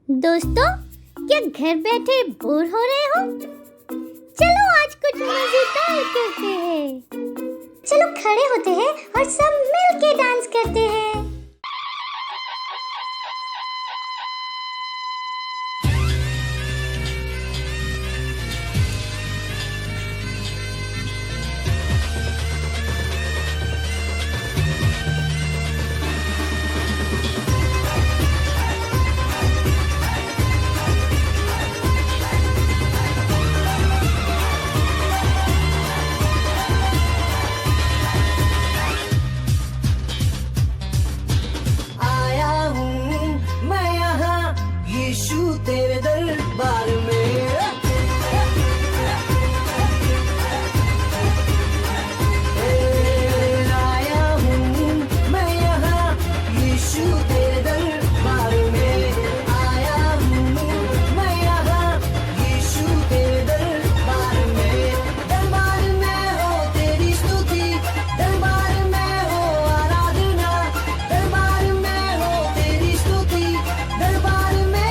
दोस्तों, क्या घर बैठे बोर हो रहे हो? चलो आज कुछ मजेदार करते हैं। चलो खड़े होते हैं और सब मिलके डांस करते हैं। तेरे दरबार में आया हूँ मैं यहाँ, यीशु तेरे दरबार में आया हूँ मैं यहाँ, यीशु तेरे दरबार में। दरबार में हो तेरी स्तुति, दरबार में हो आराधना, दरबार में हो तेरी स्तुति, दरबार में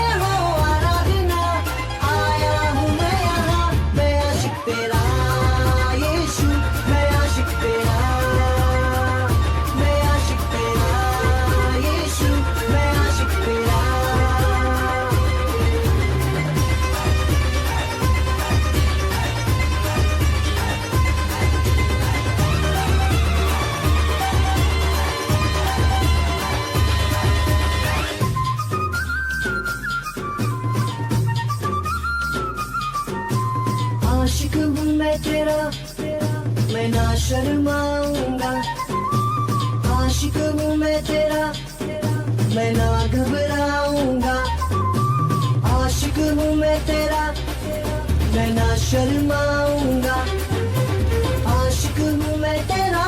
आशिक हूँ मैं तेरा, मैं ना शर्माऊंगा। आशिक हूँ मैं तेरा, मैं ना घबराऊंगा। आशिक हूँ मैं तेरा, मैं ना शर्माऊंगा। आशिक हूँ मैं तेरा,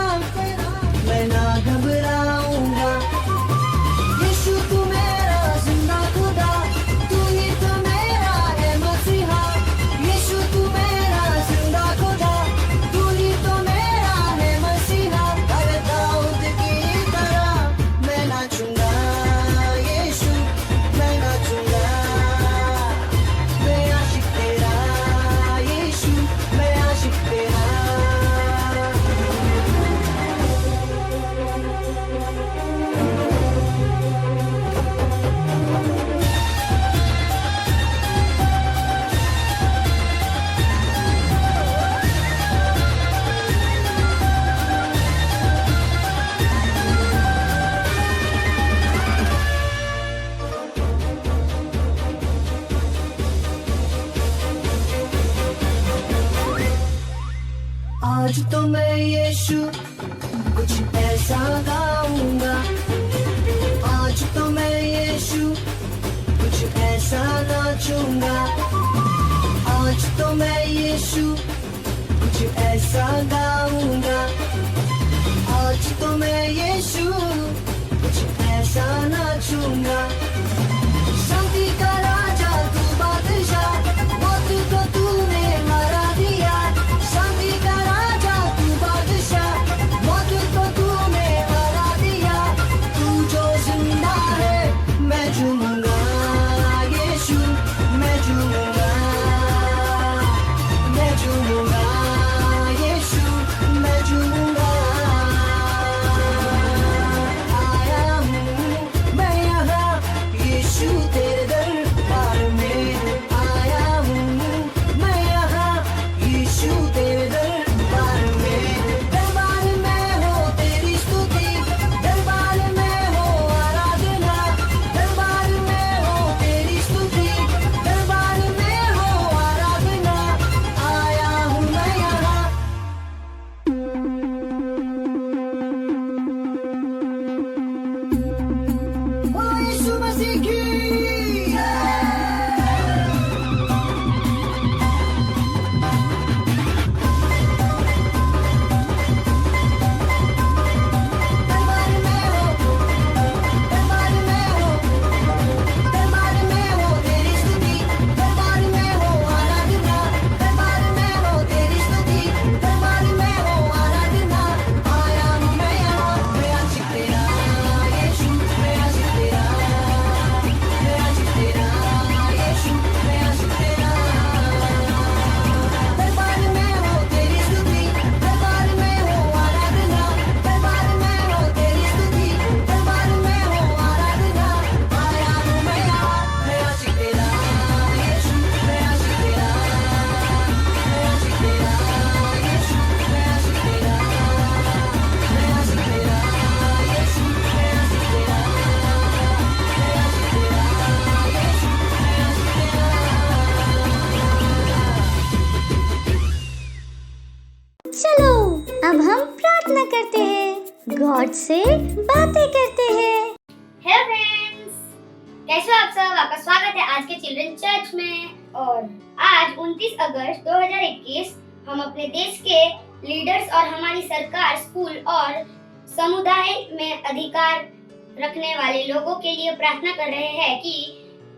मैं ना घबराऊंगा। यीशु तू मेरा जिंदा खुदा, तू ही तो मेरा है मसीहा। यीशु तू मेरा जिंदा खुदा, तू ही तो मेरा है मसीहा। हर दाऊद की तरह मैं नाचूंगा, यीशु मैं नाचूंगा। मैं आशिक तेरा, यीशु मैं आशिक तेरा। आज तो मैं यीशु कुछ ऐसा गाऊंगा। आज तो मैं यीशु कुछ ऐसा नाचूंगा। आज तो मैं यीशु कुछ ऐसा गाऊंगा। आज तो मैं यीशु कुछ ऐसा नाचूंगा। शांति का राजा तू बादशाह, मौत को तूने हरा दिया। शांति का राजा तू बादशाह, मौत को तूने हरा दिया। तू जो जिंदा है मैं झूमूंगा, यीशु मैं झूमूंगा। मैं झूमूंगा, यीशु मैं झूमूंगा। आया हूँ मैं यहाँ, बातें करते हैं। हेलो फ्रेंड्स, कैसे हो आप सब? आपका स्वागत है आज के चिल्ड्रन चर्च में। और आज 29 अगस्त 2021 हम अपने देश के लीडर्स और हमारी सरकार, स्कूल और समुदाय में अधिकार रखने वाले लोगों के लिए प्रार्थना कर रहे हैं कि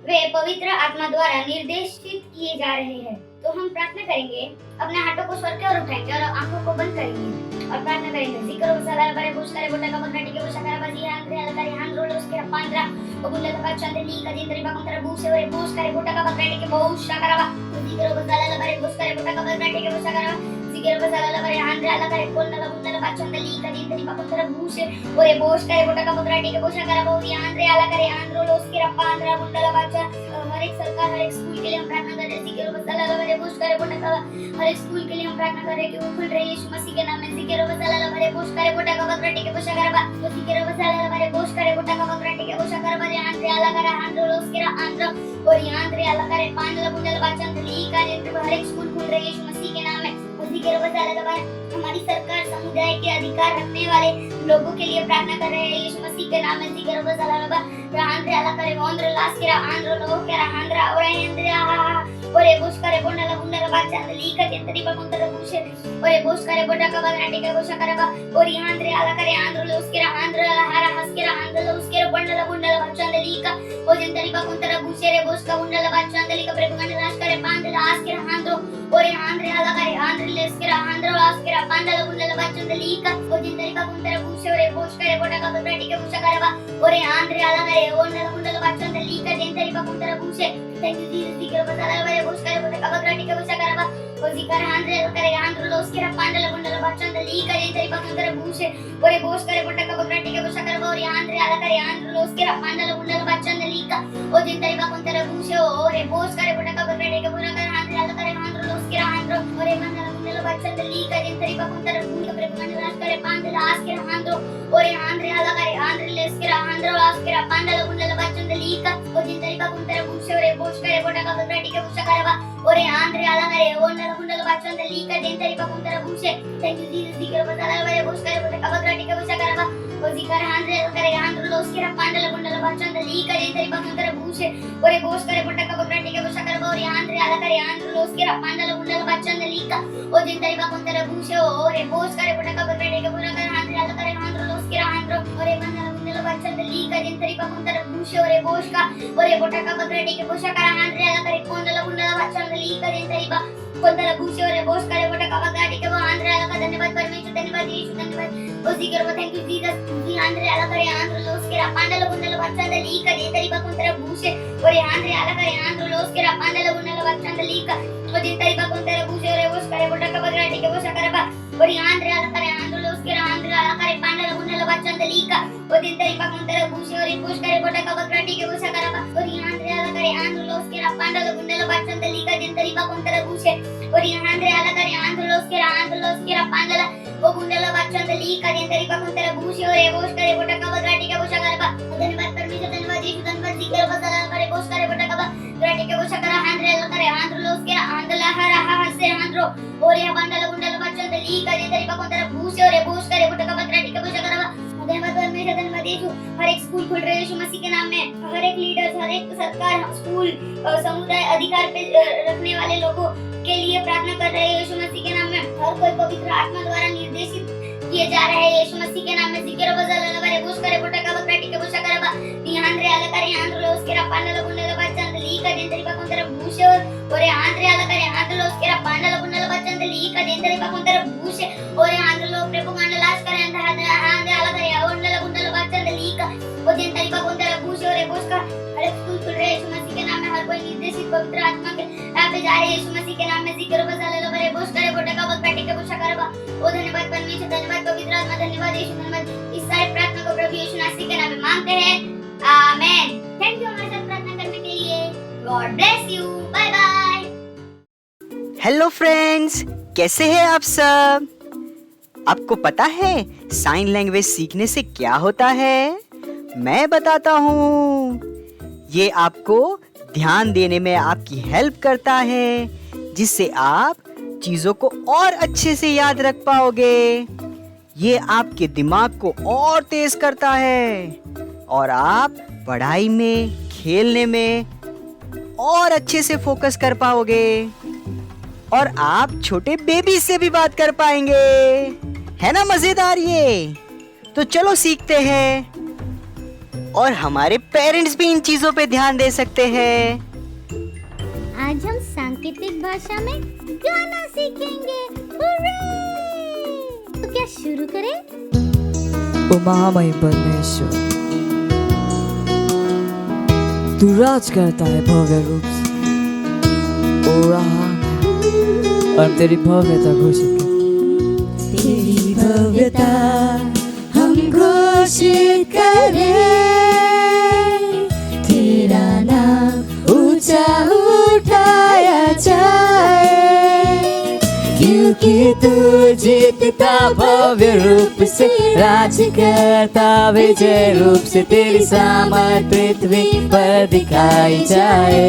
वे पवित्र आत्मा द्वारा निर्देशित किए जा रहे हैं। तो हम प्रार्थना करेंगे, अपने हाथों को स्वर की ओर उठाएंगे और आंखों को बंद करेंगे और प्रार्थना करेंगे। जिक्र वसाला बरे बुशकरे बोटा का बगनाटी के बुशकरा बाजी आंद्रे अलकारी हांद्रो लोस्के पांद्रा बगुंडा का चंदली का जिंदरी बाकुंतरा बूसे और बुशकरे बोटा का बगनाटी के बहुशकरा बा जिक्र वसाला बरे बुशकरे बोटा का बगनाटी के बुशकरा जिक्र वसाला बरे आंद्रे अलकारी कोन्नला बुंडला का चंदली का जिंदरी बाकुंतरा बूसे और बुशकरे बोटा का बगनाटी के बुशकरा बहुरी आंद्रे अलकारी आंद्रो लोस्के पांद्रा बुंडला बाचा। हर एक सरकार, हर एक स्कूल के लिए हम प्रार्थना कर रहे हैं। जिक्र वसाला बरे बुशकरे बोटा का हर एक स्कूल के लिए हम प्रार्थना कर रहे हैं कि वो खुल रहे यीशु मसीह के नाम में। जिक्र वसाला बरे बुशकरे बोटा का बगनाटी के बुशकरा बा तो जिक्र वसाला बरे बुशकरे बोटा का बगनाटी के बुशकरा बरे आंद्रे अलकारी आंद्रो लोस्के आंद्रो और आंद्रे अलकारी पांद्रा बुंडला बाचा चंदली का जिंदरी हर एक स्कूल खुल रहे यीशु मसीह के नाम में। जिक्र वसाला बरे हमारी सरकार, समुदाय के अधिकार रखने वाले लोगों के लिए प्रार्थना कर रहे हैं यीशु मसीह के नाम में। जिक्र वसाला बरे आंद्रे अलकारी आंद्रो लास्के आंद्रो लोस्के आंद्रा और आंद्रे ओरे बुशकरे बुंडला बुंडला बाचा चंदली का जिंदरी बाकुंतरा बूसे ओरे बुशकरे बोटा का बगनाटी के बुशकरा बा और आंद्रे अलकारी आंद्रो लोस्के आंद्रा हरा हस्के आंद्रो लोस्के बुंडला बुंडला बाचा चंदली का ओ जिंदरी बाकुंतरा बूसे रे बुशका बुंडला बाचा चंदली का प्रेमगण लास्के पांडला आस्के आंद्रो और आंद्रे अलकारी आंद्रे लेस्के आंद्रो लास्के पांडला बुंडला बाचा चंदली का ओ जिंदरी बाकुंतरा बूसे ओरे बुशकरे बोटा का बगनाटी के बुशकरा बा और आंद्रे अलकारी बुंडला बुंडला बाचा चंदली का जिंदरी बाकुंतरा बूसे। Thank you Jesus. जिक्र वसाला बरे बुशकरे बोटा का बगनाटी के बुशकरा बा और जिक्र आंद्रे अलकारी आंद्रो लोस्के पांडला बुंडला बाचा चंदली का जिंदरी बाकुंतरा बूसे ओरे बुशकरे बोटा का बगनाटी के बुशकरा बा और आंद्रे अलकारी आंद्रो लोस्के पांडला बुंडला बाचा चंदली का ओ जिंदरी बाकुंतरा बूसे ओरे बुशकरे बोटा का बगनाटी के बुशकरा आंद्रे अलकारी आंद्रो लोस्के आंद्रो ओरे पांडला बुंडला बाचा चंदली का जिंदरी बाकुंतरा बूसे प्रेमगण लास्के पांडला आस्के आंद्रो ओरे आंद्रे अलकारी आंद्रे लेस्के आंद्रो लास्के पांडला बुंडला बाचा चंदली का ओ जिंदरी बाकुंतरा बूसे ओरे बुशकरे बोटा का बगनाटी के बुशकरा बा ओरे आंद्रे अलकारी ओंडला बुंडला बाचा चंदली का जिंदरी बाकुंतरा बूसे। Thank you Jesus. जिक्र वसाला बरे बुशकरे बोटा का बगनाटी के बुशकरा बा और जिक्र आंद्रे अलकारी आंद्रो लोस्के पांडला बुंडला बाचा चंदली का जिंदरी बाकुंतरा बूसे ओरे बुशकरे बोटा का बगनाटी के बुशकरा बा और आंद्रे अलकारी आंद्रो लोस्के पांडला बुंडला बाचा चंदली का ओ जिंदरी बाकुंतरा बूसे ओरे बुशकरे बोटा का बगनाटी के बुशकरा आंद्रे अलकारी आंद्रो लोस्के आंद्रो ओरे पांडला बुंडला बाचा चंदली का जिंदरी बाकुंतरा बूसे ओरे बुशका ओरे बोटा का बगनाटी के बुशकरा आंद्रे अलकारी कोंडला बुंडला बाचा चंदली का जिंदरी बाकुंतरा बूसे ओरे बुशकरे बोटा का बगनाटी के आंद्रे अलका। धन्यवाद परमेश्वर, धन्यवाद यीशु, धन्यवाद ओ जिक्र व थैंक यू जीसस। जी आंद्रे अलकारी आंद्रो लोस्के पांडला बुंडला बाचा चंदली का जिंदरी बाकुंतरा बूसे ओरे आंद्रे अलकारी आंद्रो लोस्के पांडला बुंडला बाचा चंदली का ओ जिंदरी बाकुंतरा बूसे ओरे बुशकरे बोटा का बगनाटी के बुशकरा बा और आंद्रे अलकारी आंद्रो लोस्के आंद्रे अलकारी पांडला बुंडला बाचा चंदली का ओ जिंदरी बाकुंतरा बूसे ओरे बुशकरे बोटा का बगनाटी के बुशकरा बा और आंद्रे अलकारी आंद्रो लोस्के पांडला बुंडला बाचा चंदली का जिंदरी बाकुंतरा बूसे और आंद्रे अलकारी आंद्रो लोस्के पांडला वो बुंडला बाचा चंदली का जिंदरी बाकुंतरा बूसे ओरे बुशकरे बोटा का बगनाटी के बुशकरा बा। धन्यवाद परमेश्वर, धन्यवाद यीशु, धन्यवाद। जिक्र वसाला बरे बुशकरे बोटा का बगनाटी के बुशकरा आंद्रे अलकारी आंद्रो लोस्के आंद्ला हरा हसे आंद्रो ओरे पांडला बुंडला बाचा चंदली का जिंदरी बाकुंतरा बूसे ओरे बुशकरे बोटा का बगनाटी के बुशकरा बा। धन्यवाद परमेश्वर, धन्यवाद यीशु। हर एक स्कूल खुल रहे यीशु मसीह के नाम में। हर एक लीडर्स, हर एक सरकार, स्कूल, समुदाय अधिकार पे रखने वाले लोगों के लिए प्रार्थना कर रहे हैं यीशु मसीह के नाम में। हर कोई पवित्र आत्मा द्वारा निर्देशित किए जा रहे हैं यीशु मसीह के नाम में। जिक्र वसाला बरे बुशकरे बोटा का बगनाटी के बुशकरा बा आंद्रे अलकारी आंद्रो लोस्के पांडला बुंडला बाचा चंदली का जिंदरी बाकुंतरा बूसे ओरे आंद्रे अलकारी आंद्रो लोस्के पांडला बुंडला बाचा चंदली का जिंदरी बाकुंतरा बूसे ओरे आंद्रो लो प्रेमगण लास्के आंद्रे अलकारी ओंडला बुंडला बाचा चंदली का ओ जिंदरी बाकुंतरा बूसे ओरे बुशका। हर एक स्कूल खुल रहे यीशु मसीह के नाम में। हर कोई निर्देशित पवित्र आत्मा के यहाँ पे जा रहे हैं यीशु मसीह के नाम में। जिक्र वसाला बरे बुशकरे बोटा का बगनाटी के बुशकरा बा ओ धन्यवाद परमेश्वर, धन्यवाद पवित्र आत्मा, धन्यवाद यीशु, धन्यवाद। इस सारी प्रार्थना को प्रभु यीशु मसीह के नाम में मांगते हैं, आमेन। थैंक यू हमारे साथ प्रार्थना करने के लिए। God bless you, bye bye. Hello friends, कैसे हैं आप सब? आपको पता है साइन लैंग्वेज सीखने से क्या होता है? मैं बताता हूँ। ये आपको ध्यान देने में आपकी हेल्प करता है, जिससे आप चीज़ों को और अच्छे से याद रख पाओगे। ये आपके दिमाग को और तेज करता है और आप पढ़ाई में, खेलने में और अच्छे से फोकस कर पाओगे और आप छोटे बेबी से भी बात कर पाएंगे। है ना मजेदार ये? तो चलो सीखते हैं और हमारे पेरेंट्स भी इन चीजों पे ध्यान दे सकते हैं। आज हम सांकेतिक भाषा में गाना सीखेंगे। हुर्रे! तो क्या शुरू करें? ओ महामहिम परमेश्वर, तू राज करता है भव्य रूप से। ओ रहा और तेरी भव्यता घोषित कर। तेरी भव्यता हम घोषित करें, तेरा नाम ऊंचा उठाया जाए, क्योंकि तू जीतता भव्य रूप से, राज करता विजय रूप से, तेरी सामर्थ पृथ्वी पर दिखाई जाए।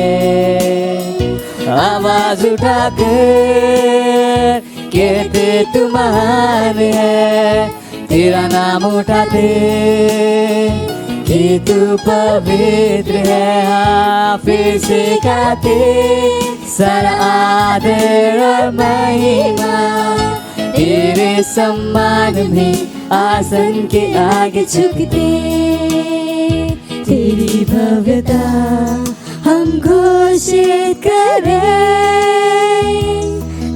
आवाज उठाकर कहते तू महान है, तेरा नाम उठाते कि तू पवित्र है। हाँ, फिर से गाते सारा आदर और महिमा तेरे सम्मान में आसन के आगे झुकते। तेरी भव्यता हम घोषित करें,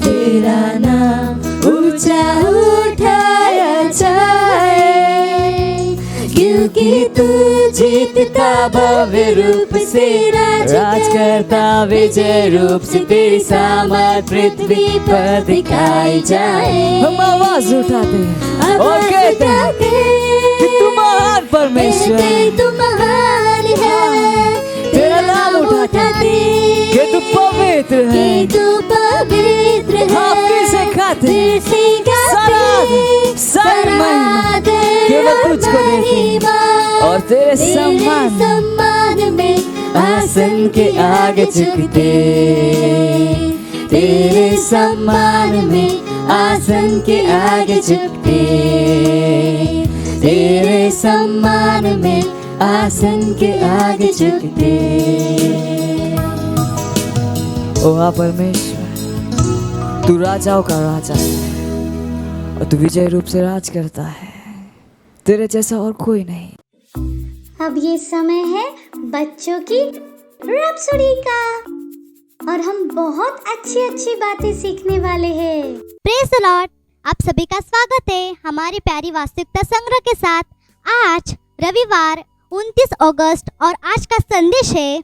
तेरा नाम ऊंचा उठाया जाए, क्योंकि तू जीतता भव्य रूप से, राज करता विजय रूप से, तेरी सामर्थ पृथ्वी पर दिखाई जाए। हम आवाज उठाते हैं और कहते हैं कि तू महान परमेश्वर है। तू महान है, तेरा नाम उठाते कि तू पवित्र है। तू पवित्र है। हाँ, फिर से खाते सारी महिमा केवल तुझको देते और तेरे सम्मान में आसन के आगे झुकते। तेरे सम्मान में आसन के आगे झुकते, तेरे सम्मान में आसन के आगे झुकते। ओ हाँ परमेश्वर, तू राजाओं का राजा है और तू विजय रूप से राज करता है। तेरे जैसा और कोई नहीं। अब ये समय है बच्चों की रैप्सोडी का और हम बहुत अच्छी अच्छी बातें सीखने वाले हैं। प्रेज़ द लॉर्ड, आप सभी का स्वागत है हमारी प्यारी वास्तविकता संग्रह के साथ। आज रविवार 29 अगस्त और आज का संदेश है,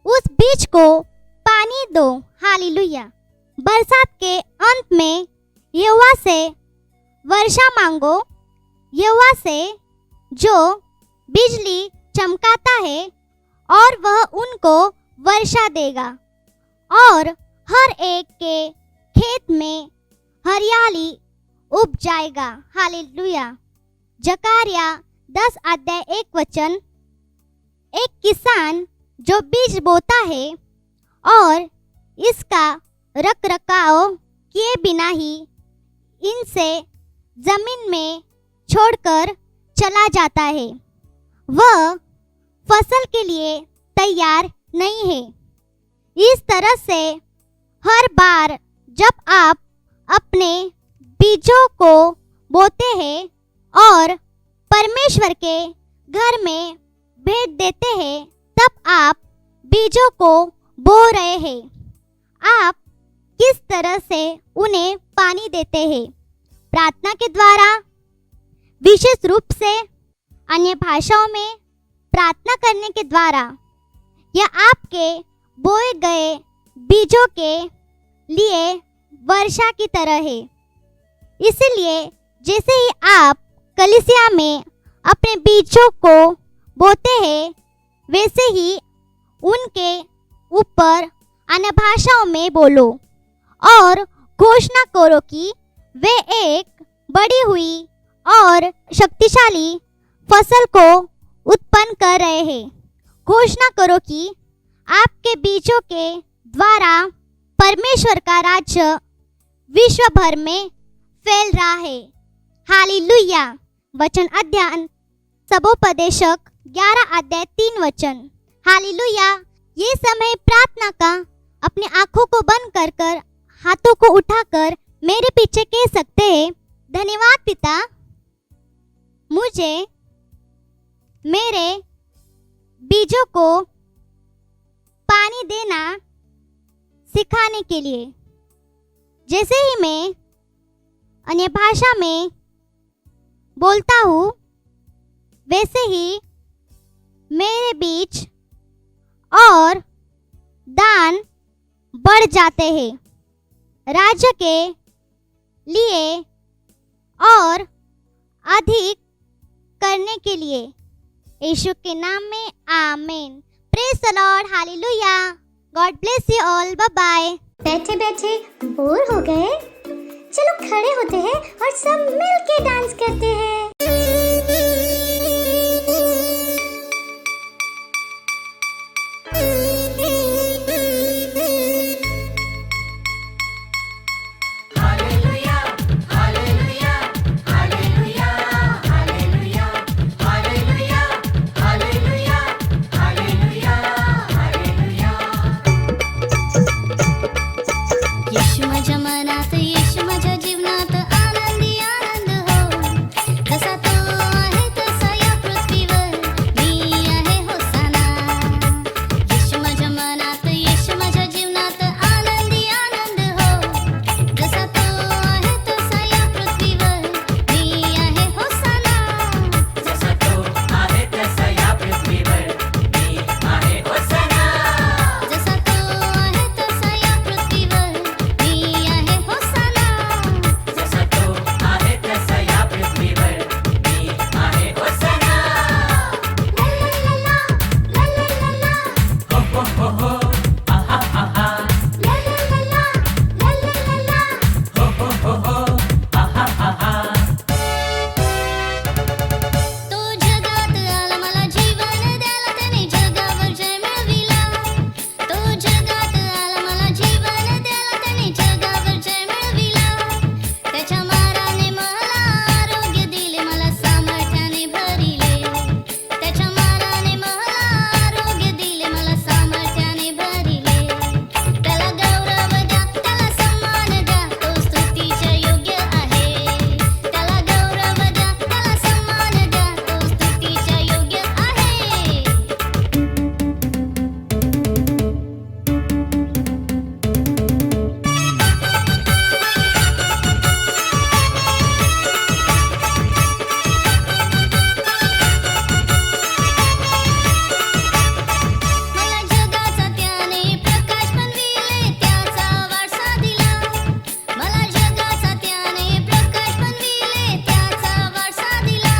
उस बीज को पानी दो। हालेलुया। बरसात के अंत में यहोवा से वर्षा मांगो, यहोवा से जो बिजली चमकाता है और वह उनको वर्षा देगा और हर एक के खेत में हरियाली उग जाएगा। हालेलुया। जकारिया 10 अध्याय 1 वचन। एक किसान जो बीज बोता है और इसका रखरखाव किए बिना ही इनसे जमीन में छोड़कर चला जाता है, वह फसल के लिए तैयार नहीं है। इस तरह से हर बार जब आप अपने बीजों को बोते हैं और परमेश्वर के घर में भेज देते हैं, तब आप बीजों को बो रहे हैं। आप किस तरह से उन्हें पानी देते हैं? प्रार्थना के द्वारा, विशेष रूप से अन्य भाषाओं में प्रार्थना करने के द्वारा, या आपके बोए गए बीजों के लिए वर्षा की तरह है। इसलिए जैसे ही आप कलीसिया में अपने बीजों को बोते हैं, वैसे ही उनके ऊपर अन्य भाषाओं में बोलो और घोषणा करो कि वे एक बड़ी हुई और शक्तिशाली फसल को उत्पन्न कर रहे हैं। घोषणा करो कि आपके बीजों के द्वारा परमेश्वर का राज्य विश्व भर में फैल रहा है। हालेलुया। वचन अध्ययन सबोपदेशक 11 अध्याय 3 वचन। हालेलुया। ये समय प्रार्थना का। अपनी आंखों को बंद कर कर हाथों को उठाकर मेरे पीछे कह सकते हैं, धन्यवाद पिता, मुझे मेरे बीजों को पानी देना सिखाने के लिए। जैसे ही मैं अन्य भाषा में बोलता हूँ, वैसे ही मेरे बीज और दान बढ़ जाते हैं, राज्य के लिए और अधिक करने के लिए। यीशु के नाम में आमीन। Praise the Lord. Hallelujah. God bless you all. Bye bye. बैठे बैठे बोर हो गए? चलो खड़े होते हैं और सब मिल के डांस करते हैं। येशू माझ्या मनात, येशू माझ्या जीवनात, आनंदी आनंद हो. जसा तो आहे तसा या पृथ्वीवर मी आहे होसाना. येशू माझ्या मनात, येशू माझ्या जीवनात, आनंदी आनंद हो. जसा तो आहे तसा या पृथ्वीवर मी आहे होसाना. जसा तो आहे तसा या पृथ्वीवर मी आहे होसाना. जसा तो आहे तसा या पृथ्वीवर मी आहे होसाना. जसा तो आहे तसा या पृथ्वीवर मी आहे होसाना. हो हो हो हो, आहा आहा. हो हो हो हो, आहा आहा. तो जगात आला मला जीवन द्यायला, त्याने जगावर जय मिळविला. तो जगात आला मला जीवन द्यायला, त्याने जगावर जय मिळविला. त्याच्या माराने मला आरोग्य दिले, मला सामर्थ्याने भरिले. त्याच्या माराने मला आरोग्य दिले, मला सामर्थ्याने भरिले. त्याला गौरव द्या, त्याला सन्मान द्या, तो स्तुतीच्या योग्य आहे. त्याला गौरव द्या, त्याला सन्मान द्या, तो स्तुतीच्या योग्य आहे. मला जगाचा त्याने प्रकाश बनविले, त्याचा वारसा दिला. मला जगाचा त्याने प्रकाश बनविले, त्याचा वारसा दिला.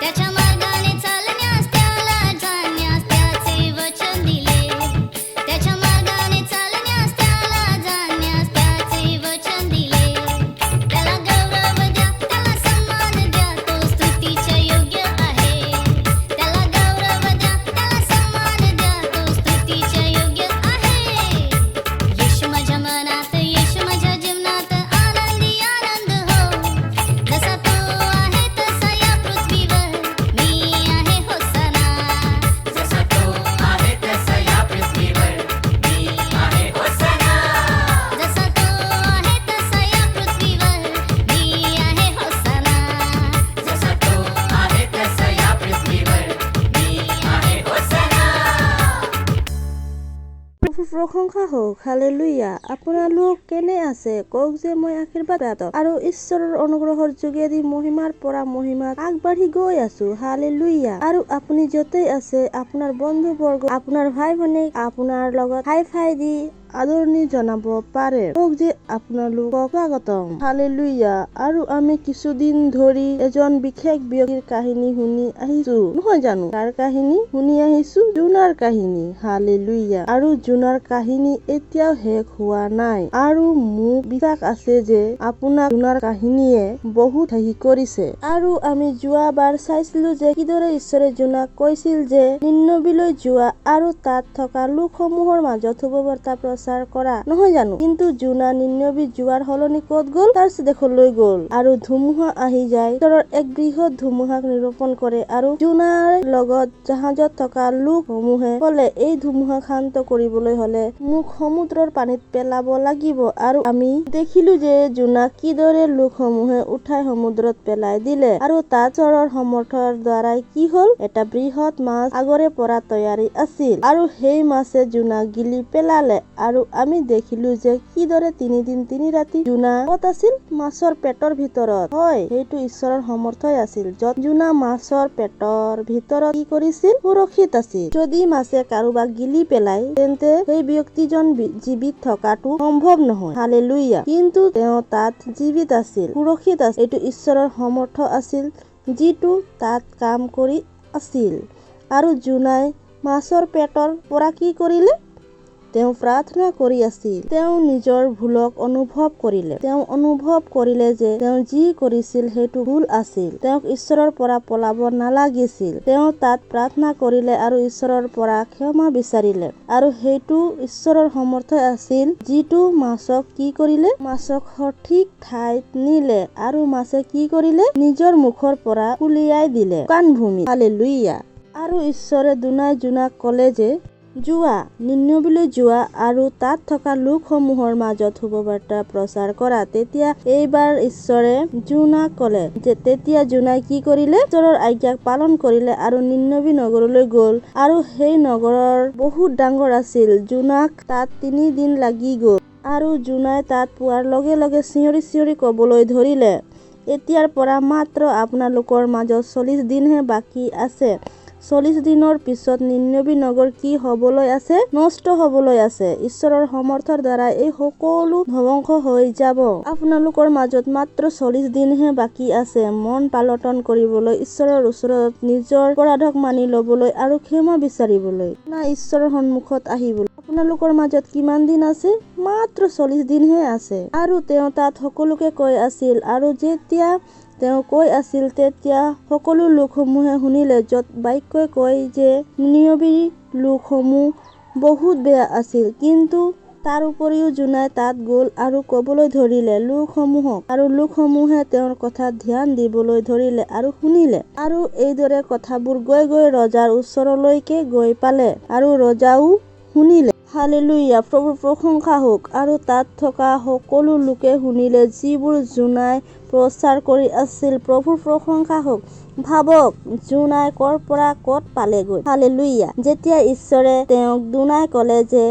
त्याच्या मार्गाने चालण्यास, त्याला जाणण्यास त्याचे वचन दिले. त्याच्या मार्गाने चालण्यास, त्याला जाणण्यास त्याचे वचन दिले. त्याला गौरव द्या, त्याला सन्मान द्या, तो स्तुतीच्या योग्य आहे. त्याला गौरव द्या, त्याला सन्मान द्या, तो स्तुतीच्या योग्य आहे. येशू माझ्या मनात, येशू माझ्या जीवनात, आनंदी आनंद हो. जसा तो आहे तसा या पृथ्वीवर मी आहे होसाना. जसा तो आहे तसा या पृथ्वीवर मी आहे होसाना. जसा तो आहे तसा या पृथ्वीवर मी आहे होसाना. जसा तो आहे तसा या पृथ्वीवर मी आहे होसाना. প্ৰভু প্ৰশংসা হওক। হালেলুয়া। আপোনালোক কেনে আছে? কওক যে মই আশীৰ্বাদ আৰু ঈশ্বৰৰ অনুগ্ৰহৰ যোগেদি মহিমাৰ পৰা মহিমাত আগবাঢ়ি গৈ আছো। হালেলুয়া। আৰু আপুনি য'তেই আছে, আপোনাৰ বন্ধু বৰ্গ, আপোনাৰ ভাই ভনীক আপোনাৰ লগত হাই ফাই দি আদৰণি জনাব পাৰে। কওক যে আপোনালোকক স্বাগতম। হালেলুয়া। আৰু আমি কিছুদিন ধৰি এজন বিশেষ ব্যক্তিৰ কাহিনী শুনি আহিছো, নহয় জানো? তাৰ কাহিনী শুনি আহিছো, জোনাৰ কাহিনী। হালেলুয়া। আৰু জোনাৰ কাহিনী এতিয়াও শেষ হোৱা নাই। আৰু মোক বিশ্বাস আছে যে আপোনাক জোনাৰ কাহিনীয়ে বহুত হাঁহি কৰিছে। আৰু আমি যোৱাবাৰ চাইছিলো যে কিদৰে ঈশ্বৰে জোনাক কৈছিল যে নিন্নবিলৈ যোৱা আৰু তাত থকা লোকসমূহৰ মাজত শুভবাৰ্তা প্ৰচাৰ কৰা নহয় জানো? কিন্তু জোনা নিনিনবী যোৱাৰ সলনি ক'ত গ'ল? টাৰ্চ দেশলৈ গ'ল আৰু ধুমুহা আহি যায়। ঈশ্বৰৰ এক বৃহৎ ধুমুহাক নিৰূপণ কৰে আৰু জোনাৰ লগত জাহাজত থকা লোকসমূহে ক'লে, এই ধুমুহাক শান্ত কৰিবলৈ হলে মোক সমুদ্ৰৰ পানীত পেলাব লাগিব। আৰু আমি দেখিলো যে জোনাক কিদৰে লোকসমূহে উঠাই সমুদ্ৰত পেলাই দিলে আৰু তাত ঈশ্বৰৰ সমৰ্থৰ দ্বাৰাই কি হল? এটা বৃহৎ মাছ আগৰে পৰা তৈয়াৰী আছিল আৰু সেই মাছে জোনাক গিলি পেলালে। আৰু আমি দেখিলো যে কিদৰে 3 দিন 3 ৰাতি জোনা ক'ত আছিল? মাছৰ পেটৰ ভিতৰত। হয়, সেইটো ঈশ্বৰৰ সমৰ্থই আছিল, য'ত জোনা মাছৰ পেটৰ ভিতৰত কি কৰিছিল? সুৰক্ষিত আছিল। যদি মাছে কাৰোবাক গিলি পেলাই তেন্তে সেই ব্যক্তিজন জীৱিত থকাটো সম্ভৱ নহয়। হালেলুয়া। কিন্তু তেওঁ তাত জীৱিত আছিল, সুৰক্ষিত আছিল। এইটো ঈশ্বৰৰ সমৰ্থ আছিল যিটো তাত কাম কৰি আছিল। আৰু জোনাই মাছৰ পেটৰ পৰা কি কৰিলে? তেওঁ প্ৰাৰ্থনা কৰি আছিল। তেওঁ নিজৰ ভুলক অনুভৱ কৰিলে। তেওঁ অনুভৱ কৰিলে যে তেওঁ যি কৰিছিল সেইটো ভুল আছিল। তেওঁক ঈশ্বৰৰ পৰা পলাব নালাগিছিল। তেওঁ তাত প্ৰাৰ্থনা কৰিলে আৰু ঈশ্বৰৰ পৰা ক্ষমা বিচাৰিলে। আৰু সেইটো ঈশ্বৰৰ সমৰ্থ আছিল যিটো মাছক কি কৰিলে? মাছক সঠিক ঠাইত নিলে আৰু মাছে কি কৰিলে? নিজৰ মুখৰ পৰা উলিয়াই দিলে শুকান ভূমি। হালেলুয়া। আৰু ঈশ্বৰে দুনাই জোনাক ক'লে যে যোৱা, নিনিনবীলৈ যোৱা আৰু তাত থকা লোকসমূহৰ মাজত শুভবাৰ্তা প্ৰচাৰ কৰা। তেতিয়া এইবাৰ ঈশ্বৰে জোনাক ক'লে যে তেতিয়া জোনাই কি কৰিলে? ঈশ্বৰৰ আজ্ঞাক পালন কৰিলে আৰু নিনিনবী নগৰলৈ গ'ল। আৰু সেই নগৰৰ বহুত ডাঙৰ আছিল। জোনাক তাত 3 দিন লাগি গ'ল। আৰু জোনাই তাত পোৱাৰ লগে লগে চিঞৰি চিঞৰি ক'বলৈ ধৰিলে, এতিয়াৰ পৰা মাত্ৰ আপোনালোকৰ মাজত 40 দিনহে বাকী আছে। 40 দিনৰ পিছত নিনিনবী নগৰ কি হবলৈ আছে? নষ্ট হবলৈ আছে। ঈশ্বৰৰ সমৰ্থৰ দ্বাৰা এই সকলো ধ্বংস হৈ যাব। আপোনালোকৰ মাজত মাত্ৰ 40 দিনহে বাকী আছে মন পালটন কৰিবলৈ, ঈশ্বৰৰ ওচৰত নিজৰ অপৰাধক মানি লবলৈ আৰু ক্ষমা বিচাৰিবলৈ, না ঈশ্বৰৰ সন্মুখত আহিবলৈ। আপোনালোকৰ মাজত কিমান দিন আছে? মাত্ৰ 40 দিনহে আছে। আৰু তেওঁ তাত সকলোকে কৈ আছিল। আৰু যেতিয়া তেওঁ কৈ আছিল তেতিয়া সকলো লোকসমূহে শুনিলে, য'ত বাক্যই কয় যে নিনিনবীৰ লোকসমূহ বহুত বেয়া আছিল। কিন্তু তাৰ উপৰিও জোনাই তাত গ'ল আৰু ক'বলৈ ধৰিলে লোকসমূহক, আৰু লোকসমূহে তেওঁৰ কথাত ধ্যান দিবলৈ ধৰিলে আৰু শুনিলে। আৰু এইদৰে কথাবোৰ গৈ গৈ ৰজাৰ ওচৰলৈকে গৈ পালে আৰু ৰজাও শুনিলে। হালেলুয়া। প্ৰভুৰ প্ৰশংসা হওক। আৰু তাত থকা সকলো লোকে শুনিলে যিবোৰ জোনাই প্ৰচাৰ কৰি আছিল। প্ৰভুৰ প্ৰশংসা হওক। ভাবক, জোনাই ক'ৰ পৰা ক'ত পালেগৈ। হালেলুয়া। যেতিয়া ঈশ্বৰে তেওঁক দুনাই ক'লে যে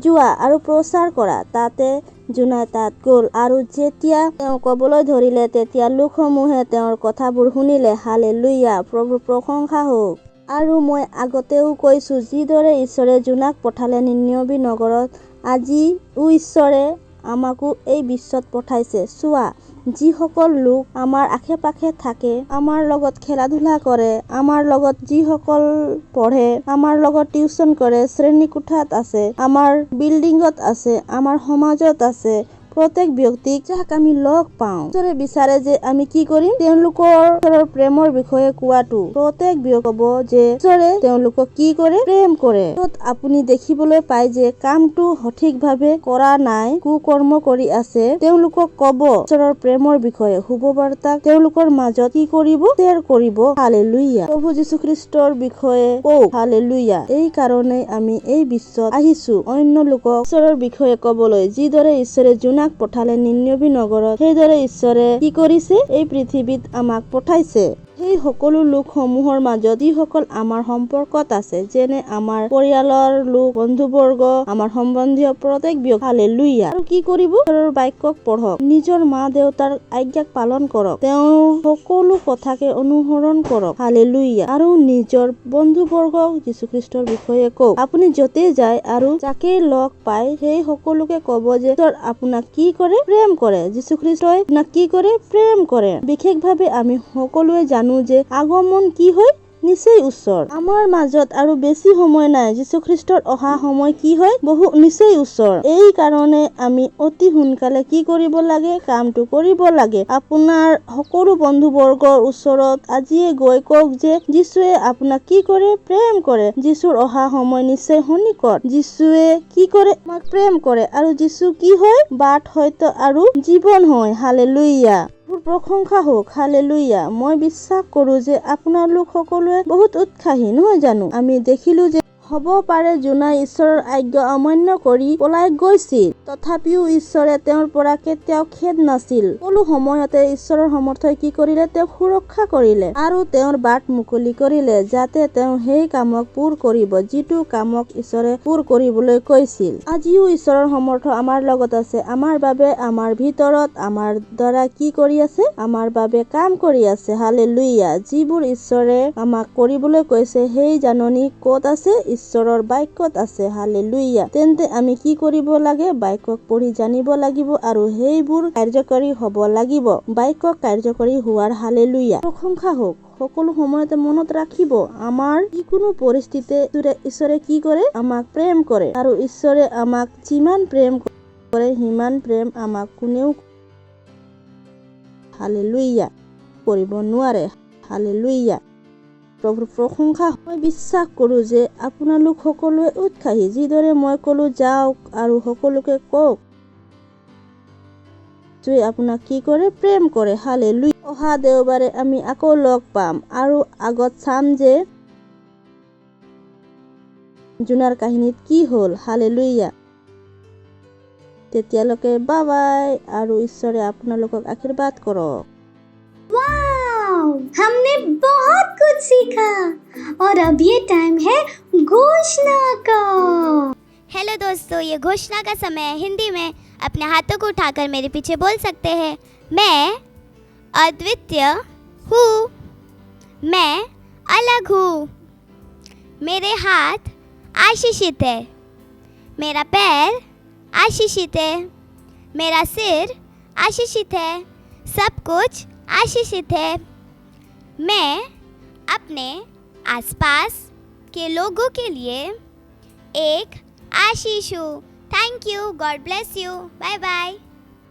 যোৱা আৰু প্ৰচাৰ কৰা, তাতে জোনাই তাত গ'ল। আৰু যেতিয়া তেওঁ ক'বলৈ ধৰিলে তেতিয়া লোকসমূহে তেওঁৰ কথাবোৰ শুনিলে। হালেলুয়া। প্ৰভুৰ প্ৰশংসা হওক। আৰু মই আগতেও কৈছো, যিদৰে ঈশ্বৰে জোনাক পঠালে নিনিনবী নগৰত, আজিও ঈশ্বৰে আমাকো এই বিশ্বত পঠাইছে। চোৱা, যিসকল লোক আমাৰ আশে পাশে থাকে, আমাৰ লগত খেলা ধূলা কৰে, আমাৰ লগত যিসকল পঢ়ে, আমাৰ লগত টিউচন কৰে, শ্ৰেণী কোঠাত আছে, আমাৰ বিল্ডিঙত আছে, আমাৰ সমাজত আছে, প্ৰত্যেক ব্যক্তিক যাক আমি লগ পাওঁ, ঈশ্বৰে বিচাৰে যে আমি কি কৰিম? তেওঁলোকৰ প্ৰেমৰ বিষয়ে কোৱাটো। প্ৰত্যেক ব্যক্তি ক'ব যে ঈশ্বৰে তেওঁলোকক কি কৰে? প্ৰেম কৰে। য'ত আপুনি দেখিবলৈ পায় যে কামটো সঠিকভাৱে কৰা নাই, কুকৰ্ম কৰি আছে, তেওঁলোকক ক'ব ঈশ্বৰৰ প্ৰেমৰ বিষয়ে, শুভবাৰ্তাক তেওঁলোকৰ মাজত কি কৰিব? শ্বেয়াৰ কৰিব। হালেলুয়া। প্ৰভু যীশু খ্ৰীষ্টৰ বিষয়ে কওক। হালেলুয়া। এই কাৰণেই আমি এই বিশ্বত আহিছো, অন্য লোকক ঈশ্বৰৰ বিষয়ে ক'বলৈ। যিদৰে ঈশ্বৰে জোনাক পঠালে নিনিনবী নগৰত, সেইদৰে ঈশ্বৰে কি কৰিছে? এই পৃথিৱীত আমাক পঠাইছে। সেই সকলো লোকসমূহৰ মাজত যিসকল আমাৰ সম্পৰ্কত আছে, যেনে আমাৰ পৰিয়ালৰ লোক, বন্ধুবৰ্গ, আমাৰ সম্বন্ধীয় প্ৰত্যেক ব্যক্তি। হালেলুয়া। আৰু কি কৰিব? ঈশ্বৰৰ বাক্যক পঢ়ক, নিজৰ মা দেউতাৰ আজ্ঞাক পালন কৰক, তেওঁৰ সকলো কথাকে অনুসৰণ কৰক। হালেলুয়া। আৰু নিজৰ বন্ধুবৰ্গক যীশুখ্ৰীষ্টৰ বিষয়ে কওক। আপুনি য'তে যায় আৰু যাকে লগ পায় সেই সকলোকে ক'ব যে ঈশ্বৰ আপোনাক কি কৰে? প্ৰেম কৰে। যীশুখ্ৰীষ্টই আপোনাক কি কৰে? প্ৰেম কৰে। বিশেষভাৱে আমি সকলোৱে জানো যে আগমন কি হয়? নিচেই ওচৰ। আমাৰ মাজত আৰু বেছি সময় নাই। যীশুখ্ৰীষ্টৰ অহা সময় কি হয়? বহু নিচেই ওচৰ। এই কাৰণে আমি অতি সোনকালে কি কৰিব লাগে? কামটো কৰিব লাগে। আপোনাৰ সকলো বন্ধু বৰ্গৰ ওচৰত আজিয়ে গৈ কওক যে যীশুৱে আপোনাক কি কৰে? প্ৰেম কৰে। যীশুৰ অহা সময় নিশ্চয় সন্নিকট। যীশুৱে কি কৰে? আমাক প্ৰেম কৰে। আৰু যীশু কি হয়? বাট, সত্য আৰু জীৱন হয়। হালেলুয়া। প্ৰশংসা হওক। হালেলুয়া। মই বিশ্বাস কৰো যে আপোনালোক সকলোৱে বহুত উৎসাহী, নহয় জানো? আমি দেখিলো যে হ'ব পাৰে জোনাই ঈশ্বৰৰ আজ্ঞা অমান্য কৰি পলাই গৈছিল, তথাপিও ঈশ্বৰে তেওঁৰ পৰা কেতিয়াও খেদ নাছিল। সকলো সময়তে ঈশ্বৰৰ সমৰ্থই কি কৰিলে? তেওঁক সুৰক্ষা কৰিলে আৰু তেওঁৰ বাট মুকলি কৰিলে, যাতে তেওঁ সেই কামক পূৰ কৰিব, যিটো কামক ঈশ্বৰে পূৰ কৰিবলৈ কৈছিল। আজিও ঈশ্বৰৰ সমৰ্থ আমাৰ লগত আছে, আমাৰ বাবে, আমাৰ ভিতৰত, আমাৰ দ্বাৰা কি কৰি আছে? আমাৰ বাবে কাম কৰি আছে। হালেলুয়া। যিবোৰ ঈশ্বৰে আমাক কৰিবলৈ কৈছে সেই জাননী ক'ত আছে? ঈশ্বৰৰ বাক্যত আছে। হালেলুয়া। তেন্তে আমি কি কৰিব লাগে? বাক্যক পঢ়ি জানিব লাগিব আৰু সেইবোৰ কাৰ্যকৰী হ'ব লাগিব। বাক্যক কাৰ্যকৰী হোৱাৰ হালেলুয়া। প্ৰশংসা হওক। সকলো সময়তে মনত ৰাখিব, আমাৰ যিকোনো পৰিস্থিতিত ঈশ্বৰে কি কৰে? আমাক প্ৰেম কৰে। আৰু ঈশ্বৰে আমাক যিমান প্ৰেম কৰে সিমান প্ৰেম আমাক কোনেও হালেলুয়া কৰিব নোৱাৰে। হালেলুয়া। প্ৰভুৰ প্ৰশংসা। মই বিশ্বাস কৰো যে আপোনালোক সকলোৱে উৎসাহী। যিদৰে মই কলো যাওক আৰু সকলোকে কওক যিয়ে আপোনাক কি কৰে? প্ৰেম কৰে। হালেলুয়া। অহা দেওবাৰে আমি আকৌ লগ পাম আৰু আগত চাম যে জোনাৰ কাহিনীত কি হ'ল। হালেলুয়া। তেতিয়ালৈকে বাই বাই আৰু ঈশ্বৰে আপোনালোকক আশীৰ্বাদ কৰক। वाओ, हमने बहुत कुछ सीखा और अब ये टाइम है घोषणा का। हेलो दोस्तों, ये घोषणा का समय है। हिंदी में अपने हाथों को उठाकर मेरे पीछे बोल सकते हैं, मैं अद्वितीय हूँ, मैं अलग हूँ, मेरे हाथ आशीषित है, मेरा पैर आशीषित है, मेरा सिर आशीषित है, सब कुछ आशीषित है। मैं अपने आसपास के लोगों के लिए एक आशीष हूँ। Thank you, God bless you, bye bye.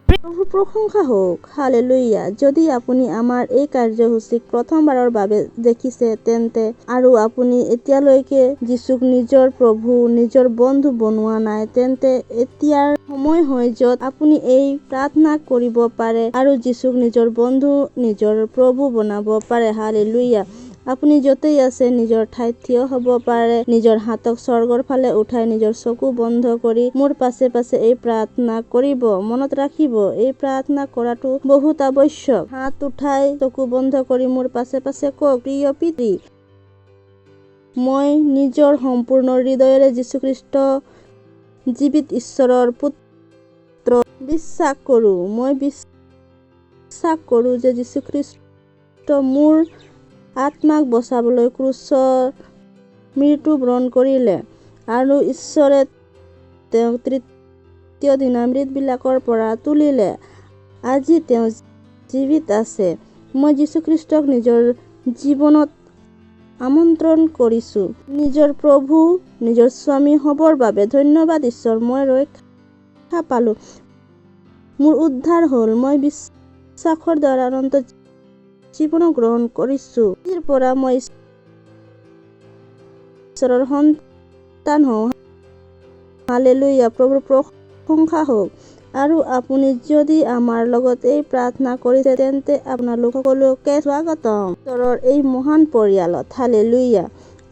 প্ৰভু প্ৰশংসা হওক। হালেলুয়া। যদি আপুনি আমাৰ এই কাৰ্যসূচীক প্ৰথমবাৰৰ বাবে দেখিছে তেন্তে আৰু আপুনি এতিয়ালৈকে যীশুক নিজৰ প্ৰভু, নিজৰ বন্ধু বনোৱা নাই, তেন্তে এতিয়াৰ সময় হয় য'ত আপুনি এই প্ৰাৰ্থনা কৰিব পাৰে আৰু যীশুক নিজৰ বন্ধু, নিজৰ প্ৰভু বনাব পাৰে। হালেলুয়া। আপুনি য'তেই আছে নিজৰ ঠাইত থিয় হ'ব পাৰে। নিজৰ হাতক স্বৰ্গৰ ফালে উঠাই নিজৰ চকু বন্ধ কৰি মোৰ পাছে পাছে এই প্ৰাৰ্থনা কৰিব। মনত ৰাখিব, এই প্ৰাৰ্থনা কৰাটো বহুত আৱশ্যক। হাত উঠাই চকু বন্ধ কৰি মোৰ পাছে পাছে কওক, প্ৰিয় পিতৃ, মই নিজৰ সম্পূৰ্ণ হৃদয়েৰে যীশুখ্ৰীষ্ট জীৱিত ঈশ্বৰৰ পুত্ৰ বিশ্বাস কৰোঁ। মই বিশ্বাস কৰোঁ যে যীশুখ্ৰীষ্ট মোৰ আত্মাক বচাবলৈ ক্ৰুচৰ মৃত্যু বৰণ কৰিলে আৰু ঈশ্বৰে তেওঁক তৃতীয় দিনা মৃতবিলাকৰ পৰা তুলিলে। আজি তেওঁ জীৱিত আছে। মই যীশুখ্ৰীষ্টক নিজৰ জীৱনত আমন্ত্ৰণ কৰিছোঁ, নিজৰ প্ৰভু, নিজৰ স্বামী হ'বৰ বাবে। ধন্যবাদ ঈশ্বৰ, মই ৰক্ষা পালোঁ, মোৰ উদ্ধাৰ হ'ল। মই বিশ্বাসৰ দ্বাৰা অনন্ত জীৱন গ্ৰহণ কৰিছোঁ। আজিৰ পৰা মই ঈশ্বৰৰ সন্তান হওঁ। হালেলুয়া। প্ৰভুৰ প্ৰশংসা হওক। আৰু আপুনি যদি আমাৰ লগত এই প্ৰাৰ্থনা কৰিছে তেন্তে আপোনালোক সকলোকে স্বাগতম ঈশ্বৰৰ এই মহান পৰিয়ালত। হালেলুয়া।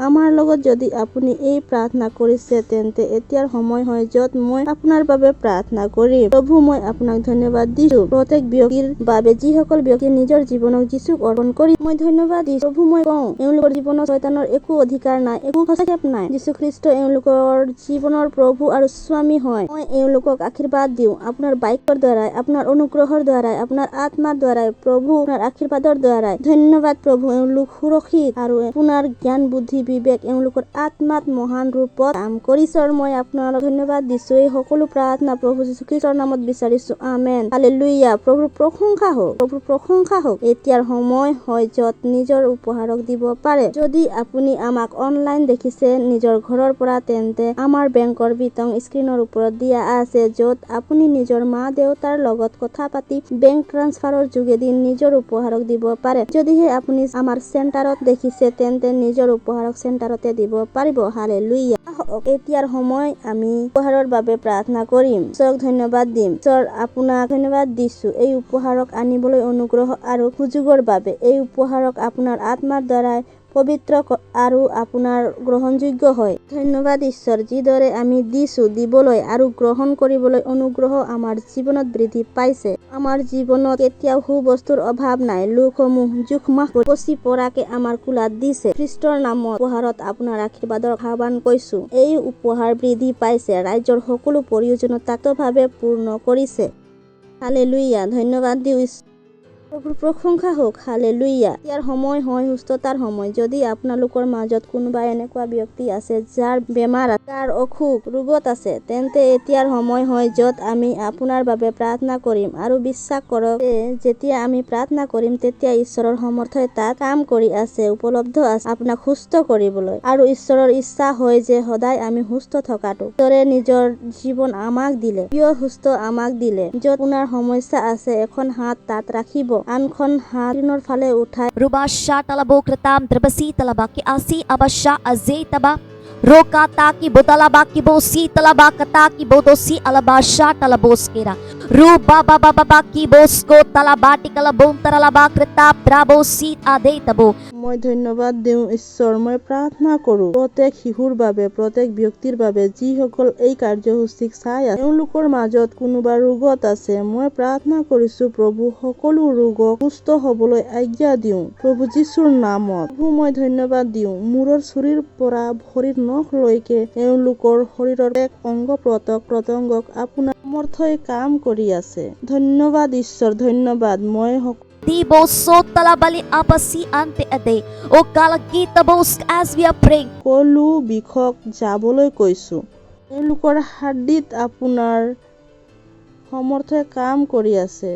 আমাৰ লগত যদি আপুনি এই প্ৰাৰ্থনা কৰিছে তেন্তে এতিয়াৰ সময় হয় য'ত মই আপোনাৰ বাবে প্ৰাৰ্থনা কৰিম। প্ৰভু, মই আপোনাক ধন্যবাদ দিছোঁ প্ৰত্যেক ব্যক্তিৰ বাবে, যিসকল ব্যক্তিয়ে নিজৰ জীৱনক যীশুক অৰ্পণ কৰি। মই ধন্যবাদ দিছোঁ প্ৰভু। মই কওঁ এওঁলোকৰ জীৱনত শয়তানৰ একো অধিকাৰ নাই, একো হস্তক্ষেপ নাই। যীশুখ্ৰীষ্ট এওঁলোকৰ জীৱনৰ প্ৰভু আৰু স্বামী হয়। মই এওঁলোকক আশীৰ্বাদ দিওঁ আপোনাৰ বাক্যৰ দ্বাৰাই, আপোনাৰ অনুগ্ৰহৰ দ্বাৰাই, আপোনাৰ আত্মাৰ দ্বাৰাই, প্ৰভু আপোনাৰ আশীৰ্বাদৰ দ্বাৰাই। ধন্যবাদ প্ৰভু, এওঁলোক সুৰক্ষিত আৰু আপোনাৰ জ্ঞান বুদ্ধি বিবেক এওঁলোকৰ আত্মাত মহান ৰূপত কাম কৰিছে। মই আপোনালোক ধন্যবাদ দিছো। এই সকলো প্ৰাৰ্থনা প্ৰভু যীশু খ্ৰীষ্টৰ নামত বিচাৰিছো, আমেন। হালেলুয়া। প্ৰভুৰ প্ৰশংসা হওক, প্ৰভুৰ প্ৰশংসা হওক। এতিয়াৰ সময় হয় য'ত নিজৰ উপহাৰক দিব পাৰে। যদি আপুনি আমাক অনলাইন দেখিছে নিজৰ ঘৰৰ পৰা, তেন্তে আমাৰ বেংকৰ বিতং স্ক্ৰীনৰ ওপৰত দিয়া আছে, য'ত আপুনি নিজৰ মা দেউতাৰ লগত কথা পাতি বেংক ট্ৰান্সফাৰৰ যোগেদি নিজৰ উপহাৰক দিব পাৰে। যদিহে আপুনি আমাৰ চেণ্টাৰত দেখিছে, তেন্তে নিজৰ উপহাৰক চেণ্টাৰতে দিব পাৰিব। হালেলুয়া। এতিয়াৰ সময় আমি উপহাৰৰ বাবে প্ৰাৰ্থনা কৰিম। ঈশ্বৰক ধন্যবাদ দিম। ঈশ্বৰ, আপোনাক ধন্যবাদ দিছো এই উপহাৰক আনিবলৈ অনুগ্ৰহ আৰু সুযোগৰ বাবে। এই উপহাৰক আপোনাৰ আত্মাৰ দ্বাৰাই পবিত্ৰ আৰু আপোনাৰ গ্ৰহণযোগ্য হয়। ধন্যবাদ ঈশ্বৰ, যিদৰে আমি দিছো, দিবলৈ আৰু গ্ৰহণ কৰিবলৈ অনুগ্ৰহ আমাৰ জীৱনত বৃদ্ধি পাইছে। আমাৰ জীৱনত কেতিয়াও সুবস্তুৰ অভাৱ নাই। লোকসমূহ জোখ-মাখ পচি পৰাকে আমাৰ কোলাত দিছে। খ্ৰীষ্টৰ নামত উপহাৰত আপোনাৰ আশীৰ্বাদৰ আহ্বান কৰিছো। এই উপহাৰ বৃদ্ধি পাইছে, ৰাজ্যৰ সকলো প্ৰয়োজনীয়তাভাৱে পূৰ্ণ কৰিছে। হালেলুয়া। ধন্যবাদ দিও প্ৰভুৰ প্ৰশংসা হওক। হালেলুয়া। ইয়াৰ সময় হয় সুস্থতাৰ সময়। যদি আপোনালোকৰ মাজত কোনোবা এনেকুৱা ব্যক্তি আছে যাৰ বেমাৰ আছে, যাৰ অসুখ ৰোগত আছে, তেন্তে এতিয়াৰ সময় হয় য'ত আমি আপোনাৰ বাবে প্ৰাৰ্থনা কৰিম। আৰু বিশ্বাস কৰক যে যেতিয়া আমি প্ৰাৰ্থনা কৰিম, তেতিয়া ঈশ্বৰৰ সমৰ্থই তাত কাম কৰি আছে, উপলব্ধ আছে আপোনাক সুস্থ কৰিবলৈ। আৰু ঈশ্বৰৰ ইচ্ছা হয় যে সদায় আমি সুস্থ থকাটো। ঈশ্বৰে নিজৰ জীৱন আমাক দিলে, কিয় সুস্থ আমাক দিলে। য'ত আপোনাৰ সমস্যা আছে, এখন হাত তাত ৰাখিব, আনখন হাত স্ক্ৰীনৰ ফালে উঠাই Rubasha talabo kratam trabasi talaba ki asi abasha azay taba roka taki bodalaba ki bosi talaba kata ki bodosi alabasha talabos kera ruba baba baba ki bosko talabati kalabon taralaba kratap trabosi aday tabo. মই ধন্যবাদ দিওঁ ঈশ্বৰ। মই প্ৰাৰ্থনা কৰোঁ প্ৰত্যেক শিশুৰ বাবে, প্ৰত্যেক ব্যক্তিৰ বাবে যিসকল এই কাৰ্যসূচীক চাই আছে। তেওঁলোকৰ মাজত কোনোবা ৰোগত আছে, মই প্ৰাৰ্থনা কৰিছো প্ৰভু সকলো ৰোগক সুস্থ হবলৈ আজ্ঞা দিওঁ প্ৰভু যীশুৰ নামত। প্ৰভু, মই ধন্যবাদ দিওঁ মূৰৰ চুৰিৰ পৰা ভৰিৰ নখলৈকে এওঁলোকৰ শৰীৰৰ এক অংগ প্ৰত্যংগক আপোনাৰ সমৰ্থই কাম কৰি আছে। ধন্যবাদ ঈশ্বৰ, ধন্যবাদ। মই Di boso talabali abasi ante aday o kalagita bos as we are praying. সকলো বিষক যাবলৈ কৈছো। এওঁলোকৰ হাৰ্ডিত আপোনাৰ সমৰ্থই কাম কৰি আছে।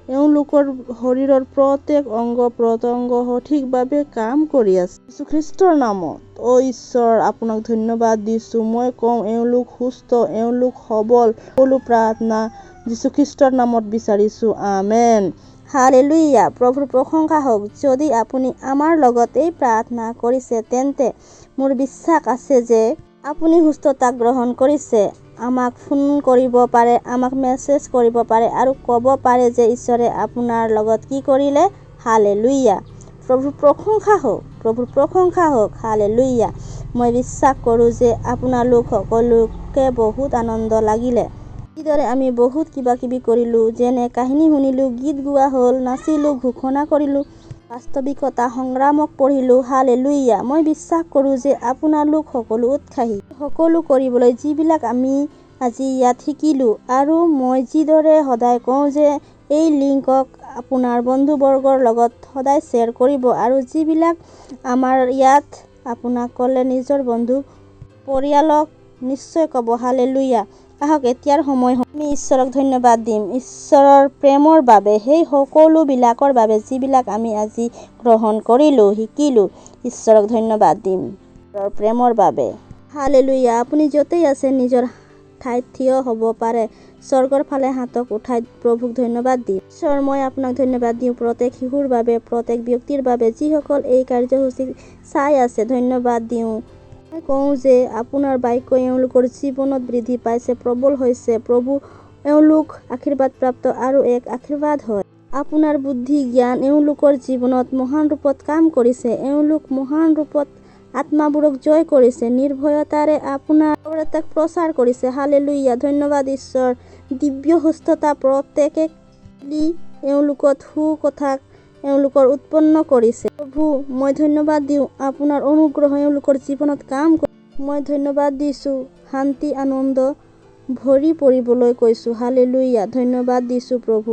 এওঁলোকৰ শৰীৰৰ প্ৰত্যেক অংগ প্ৰত্যংগ সঠিকভাৱে কাম কৰি আছে যীশু খ্ৰীষ্টৰ নামত। ঈশ্বৰ, আপোনাক ধন্যবাদ দিছো। মই কওঁ এওঁলোক সুস্থ, এওঁলোক সবল। সকলো প্ৰাৰ্থনা যীশু খ্ৰীষ্টৰ নামত বিচাৰিছো, আমেন। হালেলুয়া। প্ৰভুৰ প্ৰশংসা হওক। যদি আপুনি আমাৰ লগত এই প্ৰাৰ্থনা কৰিছে, তেন্তে মোৰ বিশ্বাস আছে যে আপুনি সুস্থতা গ্ৰহণ কৰিছে। আমাক ফোন কৰিব পাৰে, আমাক মেছেজ কৰিব পাৰে আৰু ক'ব পাৰে যে ঈশ্বৰে আপোনাৰ লগত কি কৰিলে। হালেলুয়া। প্ৰভুৰ প্ৰশংসা হওক, প্ৰভুৰ প্ৰশংসা হওক। হালেলুয়া। মই বিশ্বাস কৰোঁ যে আপোনালোক সকলোকে বহুত আনন্দ লাগিলে। যিদৰে আমি বহুত কিবা কিবি কৰিলোঁ, যেনে কাহিনী শুনিলোঁ, গীত গোৱা হ'ল, নাচিলোঁ, ঘোষণা কৰিলোঁ, বাস্তৱিকতা সংগ্ৰামক পঢ়িলোঁ। হালেলুয়া। মই বিশ্বাস কৰোঁ যে আপোনালোক সকলো উৎসাহী সকলো কৰিবলৈ যিবিলাক আমি আজি ইয়াত শিকিলোঁ। আৰু মই যিদৰে সদায় কওঁ যে এই লিংকক আপোনাৰ বন্ধুবৰ্গৰ লগত সদায় শ্বেয়াৰ কৰিব, আৰু যিবিলাক আমাৰ ইয়াত আপোনাক ক'লে নিজৰ বন্ধু পৰিয়ালক নিশ্চয় ক'ব। হালেলুয়া। আহক এতিয়াৰ সময় আমি ঈশ্বৰক ধন্যবাদ দিম ঈশ্বৰৰ প্ৰেমৰ বাবে, সেই সকলোবিলাকৰ বাবে যিবিলাক আমি আজি গ্ৰহণ কৰিলোঁ, শিকিলোঁ। ঈশ্বৰক ধন্যবাদ দিম ঈশ্বৰৰ প্ৰেমৰ বাবে। হালেলুয়া। আপুনি য'তেই আছে নিজৰ ঠাইত থিয় হ'ব পাৰে, স্বৰ্গৰ ফালে হাতক উঠাই প্ৰভুক ধন্যবাদ দিম। ঈশ্বৰ, মই আপোনাক ধন্যবাদ দিওঁ প্ৰত্যেক শিশুৰ বাবে, প্ৰত্যেক ব্যক্তিৰ বাবে যিসকল এই কাৰ্যসূচী চাই আছে। ধন্যবাদ দিওঁ। মই কওঁ যে আপোনাৰ বাক্য এওঁলোকৰ জীৱনত বৃদ্ধি পাইছে, প্ৰবল হৈছে। প্ৰভু, এওঁলোক আশীৰ্বাদপ্ৰাপ্ত আৰু এক আশীৰ্বাদ হয়। আপোনাৰ বুদ্ধি জ্ঞান এওঁলোকৰ জীৱনত মহান ৰূপত কাম কৰিছে। এওঁলোক মহান ৰূপত আত্মাবোৰক জয় কৰিছে, নিৰ্ভয়তাৰে আপোনাৰ বাৰ্তাক প্ৰচাৰ কৰিছে। হালেলুয়া। ধন্যবাদ ঈশ্বৰ। দিব্য সুস্থতা প্ৰত্যেকে এওঁলোকত সুকথাক এওঁলোকৰ উৎপন্ন কৰিছে। প্ৰভু, মই ধন্যবাদ দিওঁ আপোনাৰ অনুগ্ৰহ এওঁলোকৰ জীৱনত কাম কৰে। মই ধন্যবাদ দিছোঁ শান্তি আনন্দ ভৰি পৰিবলৈ কৈছোঁ। হালেলুয়া। ধন্যবাদ দিছোঁ প্ৰভু।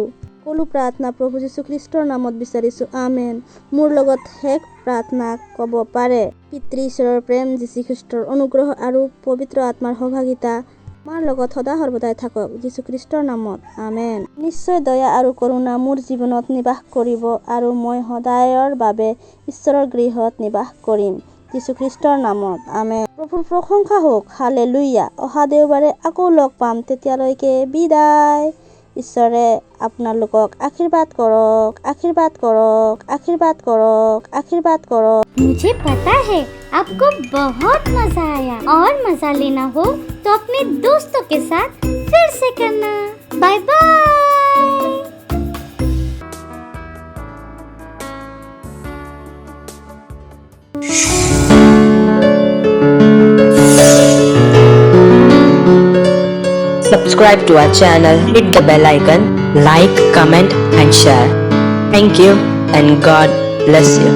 সকলো প্ৰাৰ্থনা প্ৰভু যীশুখ্ৰীষ্টৰ নামত বিচাৰিছোঁ, আমেন। মোৰ লগত শেষ প্ৰাৰ্থনা ক'ব পাৰে। পিতৃ ঈশ্বৰৰ প্ৰেম, যীশুখ্ৰীষ্টৰ অনুগ্ৰহ আৰু পবিত্ৰ আত্মাৰ সহভাগিতা আমাৰ লগত সদা সৰ্বদাই থাকক, যীশুখ্ৰীষ্টৰ নামত, আমেন। নিশ্চয় দয়া আৰু কৰোণা মোৰ জীৱনত নিবাস কৰিব আৰু মই সদায়ৰ বাবে ঈশ্বৰৰ গৃহত নিবাস কৰিম, যীশুখ্ৰীষ্টৰ নামত, আমেন। প্ৰভুৰ প্ৰশংসা হওক, হালেলুয়া। অহা দেওবাৰে আকৌ লগ পাম, তেতিয়ালৈকে বিদায়। ঈশ্বৰে আপোনালোকক আশীৰ্বাদ কৰক, আশীৰ্বাদ কৰক, আশীৰ্বাদ কৰক, আশীৰ্বাদ কৰক। मुझे पता है आपको बहुत मजा आया और मजा लेना हो तो अपने दोस्तों के साथ फिर से करना। Bye bye. Subscribe to our channel, hit the bell icon, like, comment and share. Thank you and God bless you.